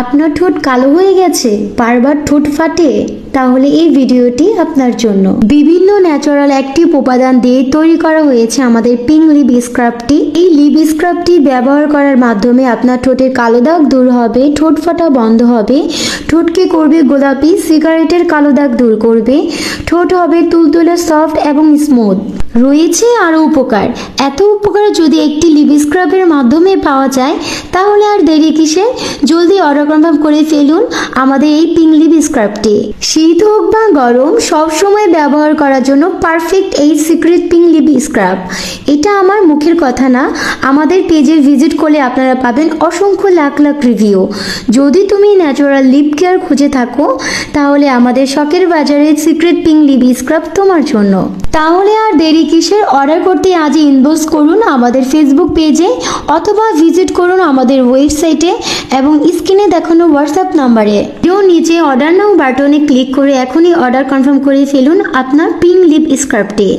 আপনার ঠোঁট কালো হয়ে গেছে, বারবার ঠোঁট ফাটে, তাহলে এই ভিডিওটি আপনার জন্য। বিভিন্ন ন্যাচারাল অ্যাক্টিভ উপাদান দিয়ে তৈরি করা হয়েছে আমাদের পিঙ্ক লিপ স্ক্রাবটি। এই লিপ স্ক্রাবটি ব্যবহার করার মাধ্যমে আপনার ঠোঁটের কালো দাগ দূর হবে, ঠোঁট ফাটা বন্ধ হবে, ঠোঁটকে করবে গোলাপি, সিগারেটের কালো দাগ দূর করবে, ঠোঁট হবে তুলতুলে সফট এবং স্মুথ। রয়েছে আরও উপকার। এত উপকার যদি একটি লিপ স্ক্রাবের মাধ্যমে পাওয়া যায়, তাহলে আর দেরি কিসের? জলদি অর্ডার কনফার্ম করে ফেলুন আমাদের এই পিঙ্ক লিপ স্ক্রাবটি। শীত হোক বা গরম, সব সময় ব্যবহার করার জন্য পারফেক্ট এই সিক্রেট পিঙ্ক লিপ স্ক্রাব। এটা আমার মুখের কথা না, আমাদের পেজে ভিজিট করলে আপনারা পাবেন অসংখ্য লাখ লাখ রিভিউ। যদি তুমি ন্যাচারাল লিপ কেয়ার খুঁজে থাকো, তাহলে আমাদের শখের বাজারের সিক্রেট পিঙ্ক লিপ স্ক্রাব তোমার জন্য। তাহলে আর দেরি কিসের? অর্ডার করতে আজই ইনবক্স করুন আমাদের ফেসবুক পেজে, অথবা ভিজিট করুন আমাদের ওয়েবসাইটে এবং স্ক্রিনে দেখানো হোয়াটসঅ্যাপ নাম্বারে। ভিডিও নিচে অর্ডার নাও বাটনে ক্লিক করে এখনই অর্ডার কনফার্ম করে ফেলুন আপনার পিঙ্ক লিপ স্ক্রাবটি।